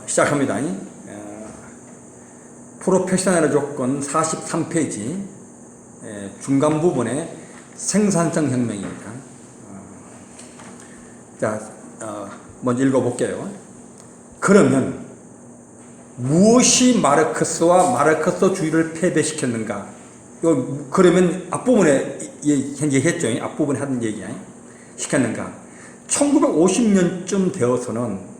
시작합니다. 프로페셔널의 조건 43페이지 중간 부분에 생산성 혁명입니다. 자, 먼저 읽어볼게요. 그러면 무엇이 마르크스와 마르크스주의를 패배시켰는가? 그러면 앞부분에 현재 했죠. 앞부분에 하던 얘기야. 시켰는가? 1950년쯤 되어서는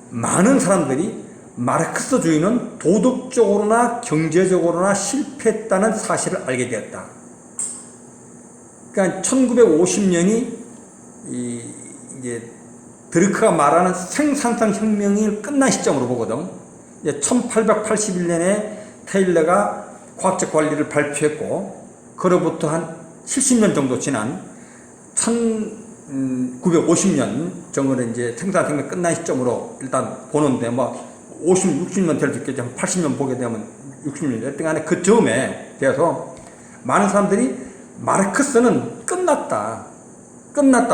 많은 사람들이 마르크스주의는 도덕적으로나 경제적으로나 실패했다는 사실을 알게 되었다. 그러니까 1950년이 이제 드르크가 말하는 생산성 혁명이 끝난 시점으로 보거든. 이제 1881년에 테일러가 과학적 관리를 발표했고, 그로부터 한 70년 정도 지난 1950년 정도는 이제 생산성 혁명이 끝난 시점으로 일단 보는데, 60년 될 수 있겠죠. 80년 보게 되면 60년. 어떤 간에 그 즈음에 대해서 많은 사람들이 마르크스는 끝났다.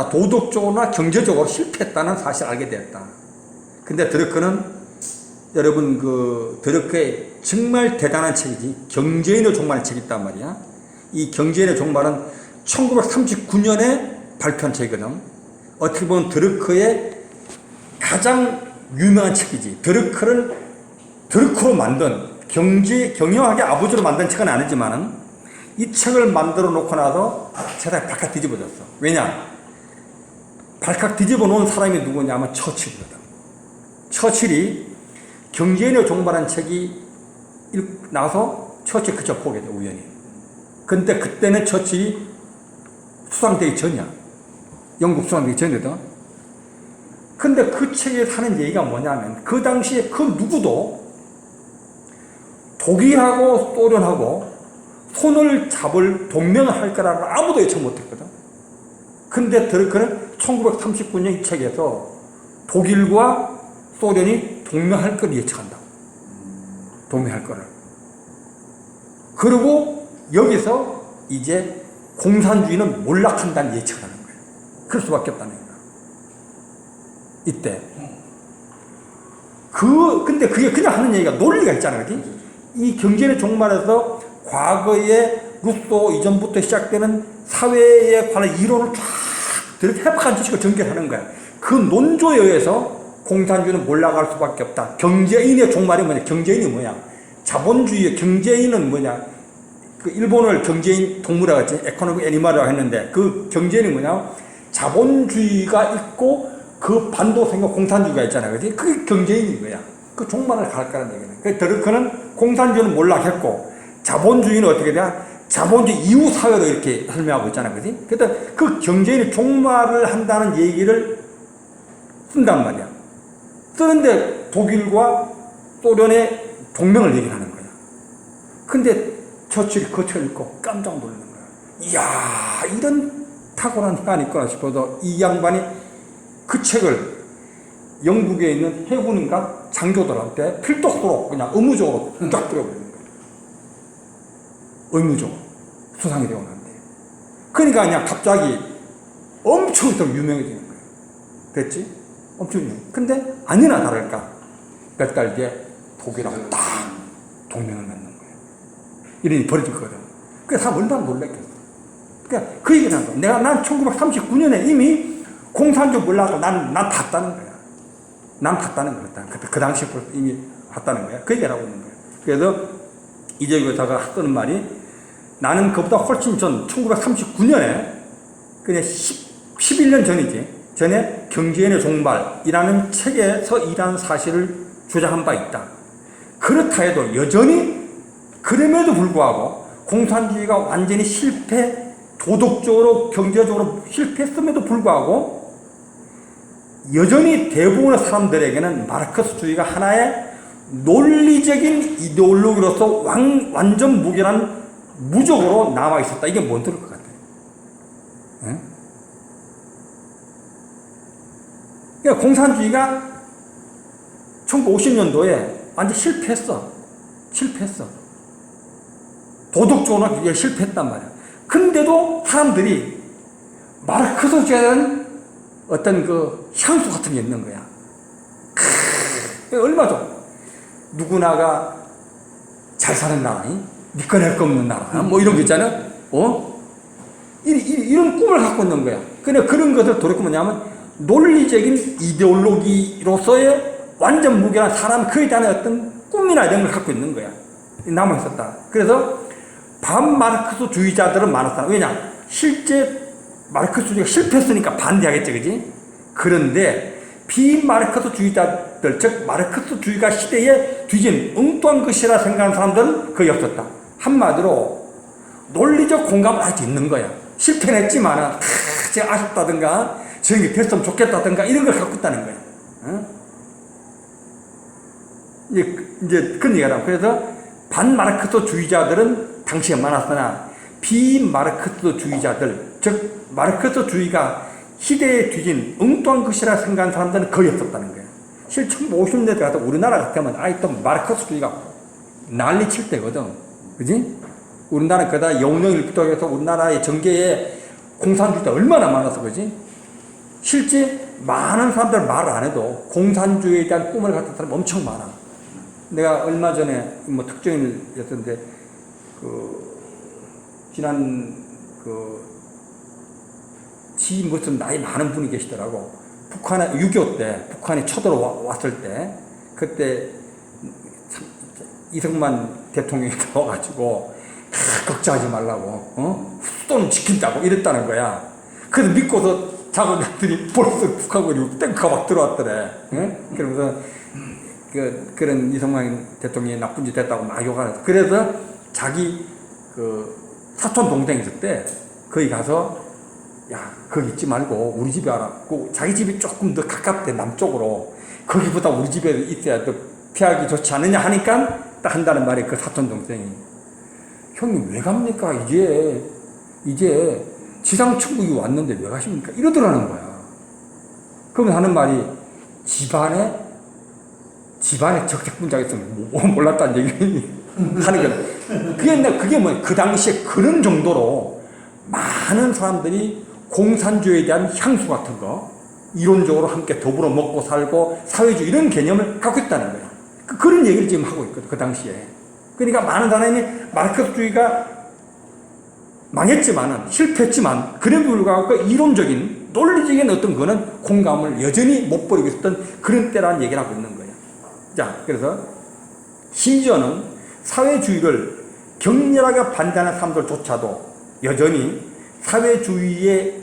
도덕적으로나 경제적으로 실패했다는 사실을 알게 되었다. 근데 드르크는, 여러분, 드르크의 정말 대단한 책이지. 경제인의 종말의 책이 있단 말이야. 이 경제인의 종말은 1939년에 발표한 책이거든. 어떻게 보면 드르크의 가장 유명한 책이지. 드르크로 만든, 경영학의 아버지로 만든 책은 아니지만은 이 책을 만들어 놓고 나서 세상이 발칵 뒤집어졌어. 왜냐? 발칵 뒤집어 놓은 사람이 누구냐면 처칠이거든. 처칠이 경제인의 종말한 책이 나와서 처칠 그저 보게 돼, 우연히. 근데 그때는 처칠이 수상되기 전이야. 영국 수상되기 전이거든. 근데 그 책에 하는 얘기가 뭐냐면, 그 당시에 그 누구도 독일하고 소련하고 손을 잡을 동맹을 할 거라는 아무도 예측 못했거든. 근데 드르크는 1939년 이 책에서 독일과 소련이 동맹할 걸 예측한다고. 동맹할 거를. 그리고 여기서 이제 공산주의는 몰락한다는 예측을 하는 거예요. 그럴 수밖에 없다는 거예요. 이때. 근데 그게 그냥 하는 얘기가 논리가 있잖아요. 그치? 이 경제의 종말에서 과거의 루소 이전부터 시작되는 사회에 관한 이론을 쫙 이렇게 해박한 지식을 전개하는 거야. 그 논조에 의해서 공산주의는 몰락할 수밖에 없다. 경제인의 종말이 뭐냐? 경제인이 뭐냐? 자본주의의 경제인은 뭐냐? 그 일본을 경제인 동물이라고 했지. 에코노믹 애니멀이라고 했는데, 그 경제인이 뭐냐? 자본주의가 있고 그 반도생과 공산주의가 있잖아요. 그지? 그게 경제인인 거야. 그 종말을 갈 거라는 얘기는. 그래서 드르크는 공산주의는 몰락했고, 자본주의는 어떻게 돼야? 자본주의 이후 사회로 이렇게 설명하고 있잖아요. 그지? 그래서 그 경제인이 종말을 한다는 얘기를 쓴단 말이야. 쓰는데 독일과 소련의 동맹을 얘기를 하는 거야. 근데 처칠이 그 책을 읽고 깜짝 놀라는 거야. 이야, 이런 탁월한 희망이 있구나 싶어서 이 양반이 그 책을 영국에 있는 해군인가 장교들한테 필독으로 그냥 의무적으로 딱 들어버리는 거예요. 의무적으로. 수상이 되고 난데. 그러니까 그냥 갑자기 엄청 더 유명해지는 거예요. 됐지? 엄청 유명. 근데 아니나 다를까. 몇 달 뒤에 독일하고 딱 동맹을 맺는 거예요. 이러니 벌어졌거든. 그래서 사람 얼마나 놀랐겠어. 그러니까 그 얘기를 하는 거야. 난 1939년에 이미 공산주의 몰락을 난 봤다는 거야. 난 봤다는 거였다. 그 당시에 이미 봤다는 거야. 그 얘기를 하고 있는 거야. 그래서 이재 교사가 쓰는 말이, 나는 그보다 훨씬 전 1939년에 그냥 11년 전이지. 전에 경제인의 종말이라는 책에서 일하는 사실을 주장한 바 있다. 그렇다 해도 여전히 그럼에도 불구하고 공산주의가 완전히 도덕적으로 경제적으로 실패했음에도 불구하고 여전히 대부분의 사람들에게는 마르크스주의가 하나의 논리적인 이데올로기로서 완전 무결한 무적으로 남아있었다. 이게 뭔 들을 것 같아요? 네? 그러니까 공산주의가 1950년도에 완전 실패했어. 도덕적으로 실패했단 말이야. 근데도 사람들이 마르크스주의는 어떤 그 향수 같은 게 있는 거야. 얼마죠? 누구나가 잘 사는 나라, 믿거낼 거 없는 나라, 뭐 이런 거 있잖아요. 이런 꿈을 갖고 있는 거야. 그런 것을 돌이켜 뭐냐면 논리적인 이데올로기로서의 완전 무결한 사람 그에 대한 어떤 꿈이나 이런 걸 갖고 있는 거야. 남아 있었다. 그래서 반마르크스주의자들은 많았다. 왜냐? 실제 마르크스주의가 실패했으니까 반대하겠지, 그지? 그런데 비마르크스주의자들, 즉 마르크스주의가 시대에 뒤진 엉뚱한 것이라 생각하는 사람들은 거의 없었다. 한마디로 논리적 공감은 아직 있는 거야. 실패는 했지만은 제가 아쉽다든가 저런 게 됐으면 좋겠다든가 이런 걸 갖고 있다는 거야. 이제 그런 얘기가 나와. 그래서 반마르크스주의자들은 당시에 많았으나 비마르크스주의자들, 즉 마르크스주의가 시대에 뒤진 엉뚱한 것이라 생각하는 사람들은 거의 없었다는 거예요. 실제 1950년대 가서 우리나라 같으면 또 마르크스주의가 난리 칠 때거든. 그지? 우리나라 그다 영웅일부터 해서 우리나라의 정계에 공산주의가 얼마나 많아서 그지? 실제 많은 사람들 말 안 해도 공산주의에 대한 꿈을 갖는 사람이 엄청 많아. 내가 얼마 전에 뭐 특정인이었는데 지난 무슨 나이 많은 분이 계시더라고. 북한에 6.25 때 북한이 쳐들어왔을 때 그때 이승만 대통령이 나와가지고 걱정하지 말라고 수도는 지킨다고 이랬다는 거야. 그래서 믿고서 자고들이 벌써 북한군이 탱크가 막 들어왔더래. 그러면서 그런 이승만 대통령이 나쁜 짓 했다고 막 욕하면서 그래서 자기 사촌 동생이 있을 때 거기 가서 야 거기 있지 말고 우리 집에 와라. 자기 집이 조금 더 가깝대 남쪽으로. 거기보다 우리 집에 있어야 더 피하기 좋지 않느냐 하니까 딱 한다는 말이 그 사촌 동생이 형님 왜 갑니까 이제 지상천국이 왔는데 왜 가십니까 이러더라는 거야. 그러면 하는 말이 집안에 적색분자가 있으면 몰랐다는 얘기 하는 거야. 그게 뭐 그 당시에 그런 정도로 많은 사람들이 공산주의에 대한 향수 같은 거 이론적으로 함께 더불어 먹고 살고 사회주의 이런 개념을 갖고 있다는 거야. 그런 얘기를 지금 하고 있거든 그 당시에. 그러니까 많은 사람이 마르크스주의가 망했지만은 실패했지만 그럼에도 불구하고 이론적인 논리적인 어떤 거는 공감을 여전히 못 버리고 있었던 그런 때라는 얘기를 하고 있는 거예요. 자, 그래서 심지어는 사회주의를 격렬하게 반대하는 사람들조차도 여전히 사회주의의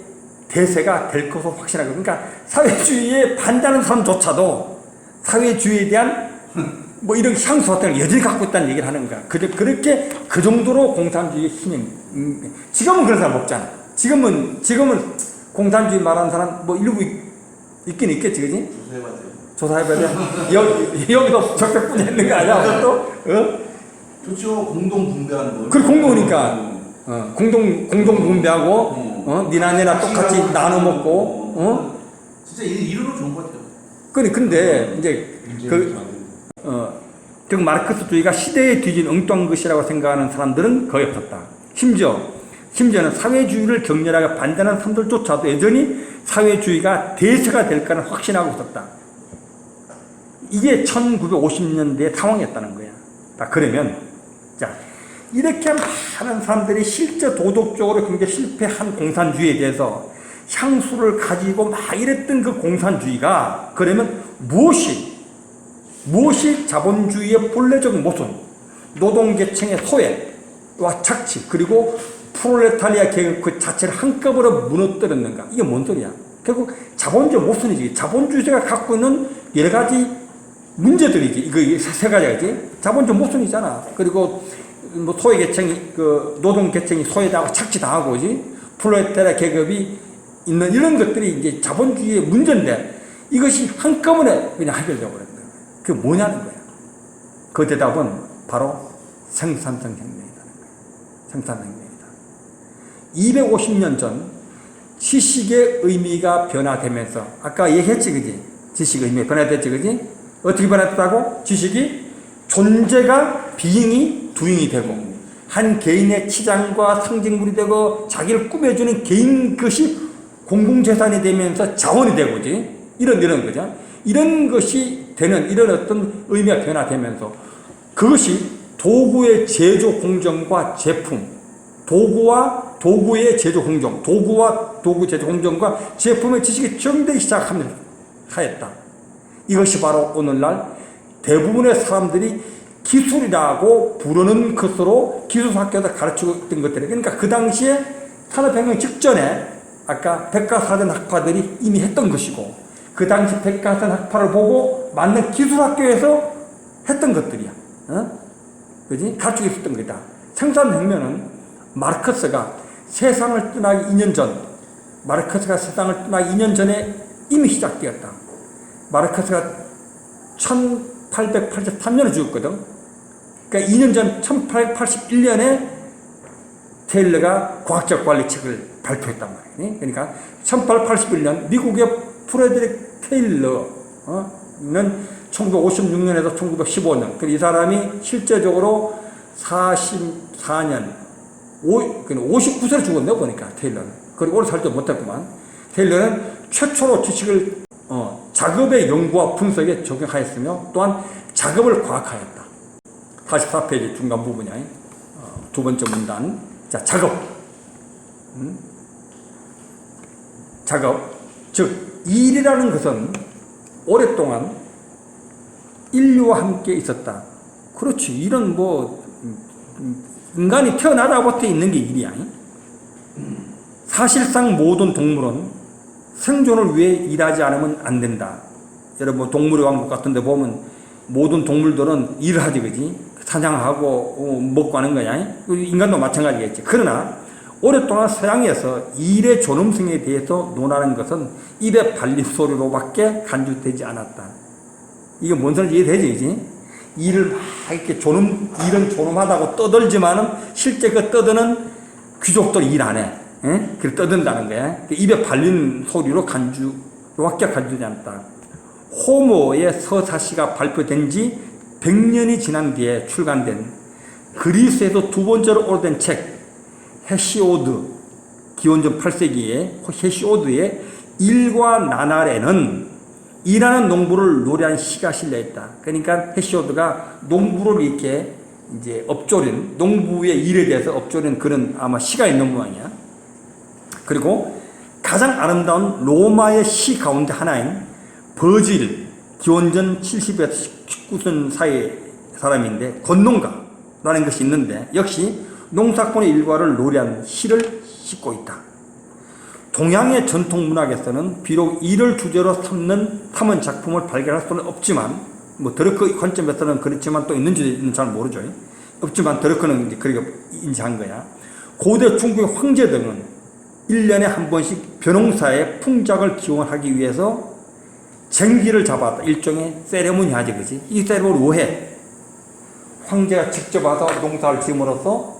대세가 될 것으로 확신하고, 그러니까 사회주의에 반대하는 사람조차도 사회주의에 대한 뭐 이런 향수 같은 걸 여전히 갖고 있다는 얘기를 하는 거야. 그렇게 그 정도로 공산주의의 힘이 지금은 그런 사람 없잖아. 지금은 공산주의 말하는 사람 뭐 일부 있긴 있겠지, 그지? 조사해봐야 돼. 여기도 적백분이 있는 거 아니야? 또? 좋죠. 공동 분배하는 거. 그래, 공동이니까. 공동 분배하고, 니나 똑같이 나눠 먹고, 진짜 이론은 좋은 것 같아요. 근데, 이제, 즉, 마르크스주의가 시대에 뒤진 엉뚱한 것이라고 생각하는 사람들은 거의 없었다. 심지어는 사회주의를 격렬하게 반대하는 사람들조차도 여전히 사회주의가 대세가 될 거는 확신하고 있었다. 이게 1950년대의 상황이었다는 거야. 그러면, 자, 이렇게 많은 사람들이 실제 도덕적으로 굉장히 실패한 공산주의에 대해서 향수를 가지고 막 이랬던 그 공산주의가 그러면 무엇이 자본주의의 본래적 모순, 노동계층의 소외와 착취, 그리고 프롤레타리아 계급 그 자체를 한꺼번에 무너뜨렸는가? 이게 뭔 소리야? 결국 자본주의 모순이지. 자본주의가 갖고 있는 여러 가지 문제들이지. 이거 세 가지가지. 자본주의 모순이잖아. 그리고 뭐 소외계층이, 노동계층이 소외당하고 착취당하고, 그지? 프롤레타리아 계급이 있는 이런 것들이 이제 자본주의의 문제인데 이것이 한꺼번에 그냥 해결되어 버렸다. 그게 뭐냐는 거야. 그 대답은 바로 생산성 혁명이라는 거야. 생산성 혁명이다. 250년 전 지식의 의미가 변화되면서 아까 얘기했지, 그지? 지식의 의미가 변화됐지, 그지? 어떻게 변화됐다고? 지식이 존재가 비잉이 두잉이 되고 한 개인의 치장과 상징물이 되고 자기를 꾸며주는 개인 것이 공공재산이 되면서 자원이 되고, 그지? 이런 거죠. 이런 것이 되는 이런 어떤 의미가 변화되면서 그것이 도구의 제조 공정과 제품, 도구와 도구의 제조 공정, 도구와 도구 제조 공정과 제품의 지식이 정되기 시작하였다. 이것이 바로 오늘날 대부분의 사람들이 기술이라고 부르는 것으로 기술학교에서 가르치고 있던 것들이, 그러니까 그 당시에 산업혁명 직전에 아까 백과사전 학파들이 이미 했던 것이고, 그 당시 백과사전 학파를 보고 맞는 기술학교에서 했던 것들이야. 그지? 가르치고 있었던 거다. 생산혁명은 마르크스가 세상을 떠나기 2년 전, 마르크스가 세상을 떠나기 2년 전에 이미 시작되었다. 마르크스가 1883년에 죽었거든. 그러니까 2년 전 1881년에 테일러가 과학적 관리 책을 발표했단 말이에요. 그러니까 1881년 미국의 프레드릭 테일러는 1956년에서 1915년, 이 사람이 실제적으로 44년, 59세로 죽었네요, 보니까, 테일러는. 그리고 오래 살지 못했구만. 테일러는 최초로 지식을, 작업의 연구와 분석에 적용하였으며, 또한 작업을 과학화했다. 44페이지 중간 부분이야. 두 번째 문단. 자, 작업. 작업. 즉, 일이라는 것은 오랫동안 인류와 함께 있었다. 그렇지. 일은 인간이 태어나다부터 있는 게 일이야. 사실상 모든 동물은 생존을 위해 일하지 않으면 안 된다. 여러분, 동물의 왕국 같은 데 보면 모든 동물들은 일을 하지, 그지? 사냥하고 먹고 하는 거야. 인간도 마찬가지겠지. 그러나 오랫동안 서양에서 일의 존엄성에 대해서 논하는 것은 입에 발린 소리로밖에 간주되지 않았다. 이게 뭔 소리인지 이해되지, 그지? 일을 막 이렇게 일은 존엄하다고 떠들지만은 실제 그 떠드는 귀족들 일 안 해. 그래 떠든다는 거야. 입에 발린 소리로 밖에 간주되지 않았다. 호모의 서사시가 발표된 지 100년이 지난 뒤에 출간된 그리스에서 두 번째로 오래된 책, 헤시오드, 기원전 8세기의 헤시오드의 일과 나날에는 일하는 농부를 노래한 시가 실려있다. 그러니까 헤시오드가 농부를 이렇게 이제 엎조린, 농부의 일에 대해서 엎조린 그런 아마 시가 있는 모양이야. 그리고 가장 아름다운 로마의 시 가운데 하나인 버질, 기원전 70에서 19선 사이의 사람인데, 건농가라는 것이 있는데, 역시 농사꾼의 일과를 노래한 시를 싣고 있다. 동양의 전통 문학에서는 비록 일을 주제로 삼은 작품을 발견할 수는 없지만, 드러크 관점에서는 그렇지만 또 있는지는 잘 모르죠. 없지만 드러크는 이제 그렇게 인지한 거야. 고대 중국의 황제 등은 1년에 한 번씩 벼농사의 풍작을 기원하기 위해서 쟁기를 잡았다. 일종의 세레모니 하지, 그지? 이 세레모니 왜 해? 황제가 직접 와서 농사를 지음으로써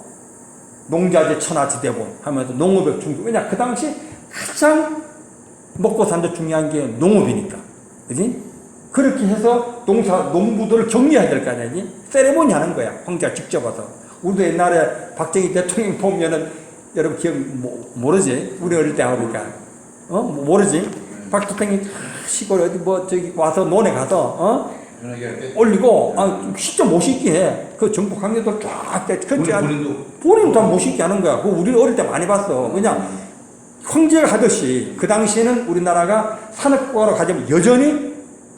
농자재 천하지대본 하면서 농업의 중심. 왜냐? 그 당시 가장 먹고 사는 데 중요한 게 농업이니까. 그지? 그렇게 해서 농부들을 격려해야 될 거 아니야? 세레모니 하는 거야. 황제가 직접 와서. 우리도 옛날에 박정희 대통령 보면은, 여러분 기억 모르지? 우리 어릴 때 하니까. 모르지? 박 대통령이 시골 어디 저기 와서 논에 가서, 올리고, 진짜 못 씻게 해. 그 정부 관계도 쫙, 본인도 다 못 씻게 하는 거야. 그거 우리는 어릴 때 많이 봤어. 왜냐? 황제가 하듯이 그 당시에는 우리나라가 산업국가로 가자면 여전히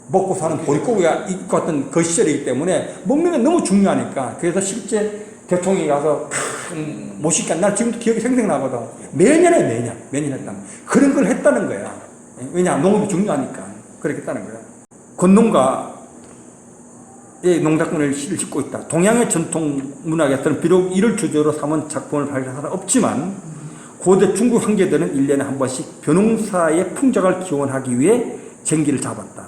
먹고 사는 보릿고기가 있고 어떤 그 시절이기 때문에 먹는 게 너무 중요하니까. 그래서 실제 대통령이 가서 못 씻게 난 지금도 기억이 생생나거든. 매년 했다. 그런 걸 했다는 거야. 왜냐? 농업이 중요하니까. 그렇게 했다는 거야. 건농가의 농작꾼의 시를 짓고 있다. 동양의 전통 문학에서는 비록 이를 주제로 삼은 작품을 발견한 사람은 없지만, 고대 중국 황제들은 1년에 한 번씩 벼농사의 풍작을 기원하기 위해 쟁기를 잡았다.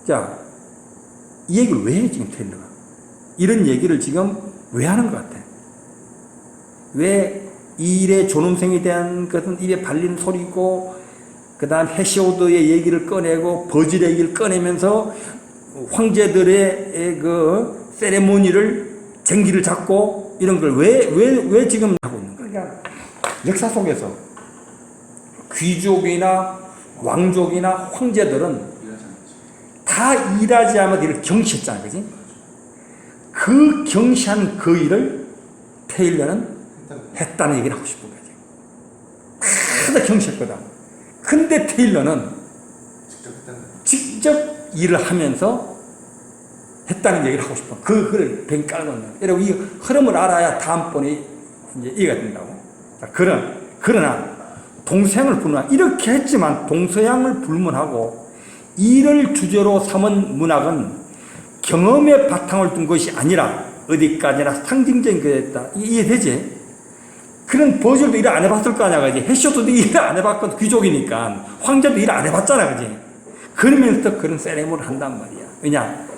자, 이 얘기를 왜 해, 지금 테일러가? 이런 얘기를 지금 왜 하는 것 같아? 왜 일의 존엄성에 대한 것은 입에 발리는 소리고, 그 다음 헤시오드의 얘기를 꺼내고, 버질의 얘기를 꺼내면서 황제들의 그 세레모니를, 쟁기를 잡고, 이런 걸 왜 지금 하고 있는 거야? 그러니까 역사 속에서 귀족이나 왕족이나 황제들은 다 일하지 않아도 일을 경시했잖아, 그지? 그 경시한 그 일을 테일러는 했다는 얘기를 하고 싶은 거지. 다 경시했거든. 근데 테일러는 직접 했다는 거예요. 직접 일을 하면서 했다는 얘기를 하고 싶어. 그걸 뱅 깔아놓는. 여러분, 이 흐름을 알아야 다음번에 이제 이해가 된다고. 자, 그러나, 동서양을 불문하고, 이렇게 했지만 동서양을 불문하고, 이를 주제로 삼은 문학은 경험의 바탕을 둔 것이 아니라 어디까지나 상징적인 것이었다. 이해되지? 그런 버즐도 일을 안 해봤을 거 아니야, 그지? 해쇼도 일을 안 해봤거든, 귀족이니까. 황제도 일을 안 해봤잖아, 그지? 그러면서 그런 세레모니를 한단 말이야. 왜냐?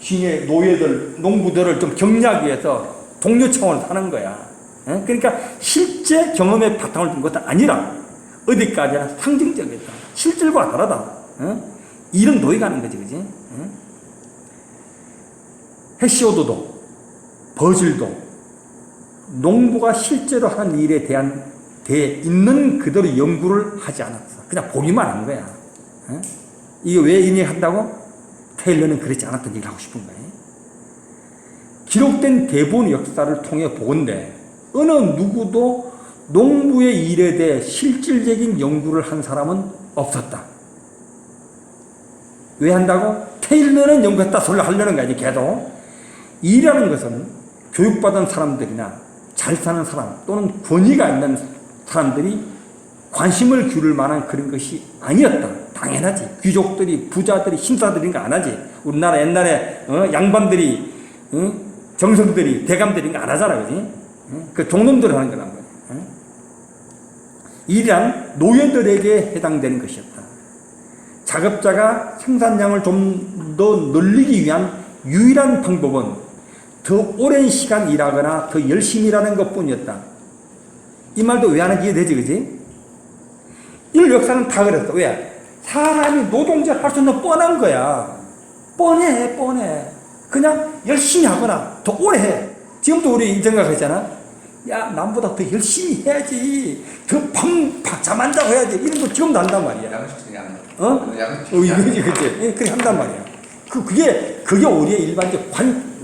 시내 노예들, 농부들을 좀 격려하기 위해서 동료 차원에서 하는 거야. 그러니까 실제 경험의 바탕을 둔 것은 아니라 어디까지나 상징적이다. 실질과 다르다. 이런 노예가 하는 거지, 그지? 헤시오도도, 버질도 농부가 실제로 하는 일에 대한 있는 그대로 연구를 하지 않았어. 그냥 보기만 한 거야. 이게 왜 인용한다고? 테일러는 그렇지 않았던 얘기를 하고 싶은 거예요. 기록된 대부분의 역사를 통해 보건대 어느 누구도 농부의 일에 대해 실질적인 연구를 한 사람은 없었다. 왜 한다고? 테일러는 연구했다 소리를 하려는 거야, 걔도. 일이라는 것은 교육받은 사람들이나 잘 사는 사람 또는 권위가 있는 사람들이 관심을 기울일 만한 그런 것이 아니었다. 당연하지. 귀족들이, 부자들이, 신사들인 거 안 하지. 우리나라 옛날에 양반들이, 정성들이, 대감들인 거 안 하잖아, 그지? 그 종놈들 하는 거란 말이야. 일이란 노예들에게 해당되는 것이었다. 작업자가 생산량을 좀 더 늘리기 위한 유일한 방법은 더 오랜 시간 일하거나 더 열심히 일하는 것 뿐이었다. 이 말도 왜 하는지 이해되지, 그지? 이 역사는 다 그랬어. 왜? 사람이 노동자를 할 수 있는 뻔한 거야. 뻔해. 그냥 열심히 하거나 더 오래 해. 지금도 우리 이 생각하잖아. 야, 남보다 더 열심히 해야지. 더 잠 안 자고 해야지. 이런 거 지금도 한단 말이야. 양식 그냥. 이거지, 그치? 그렇게 한단 말이야. 그게 우리의 일반적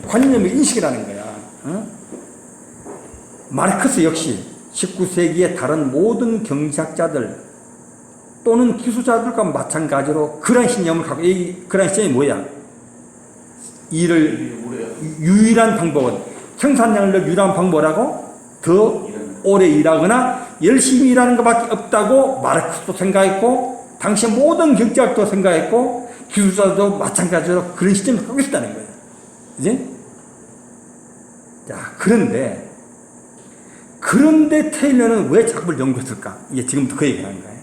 관념의 인식이라는 거야. 마르크스 역시 19세기의 다른 모든 경제학자들 또는 기술자들과 마찬가지로 그런 신념을 갖고, 그런 신념이 뭐야? 일을 유일한 방법은, 생산량을 유일한 방법이라고? 더 오래 일하거나 열심히 일하는 것밖에 없다고 마르크스도 생각했고, 당시 모든 경제학도 생각했고, 기술자도 마찬가지로 그런 시점을 갖고 있었다는 거예요. 그지? 자, 그런데 테일러는 왜 작품을 연구했을까? 이게 지금부터 그 얘기를 하는 거예요.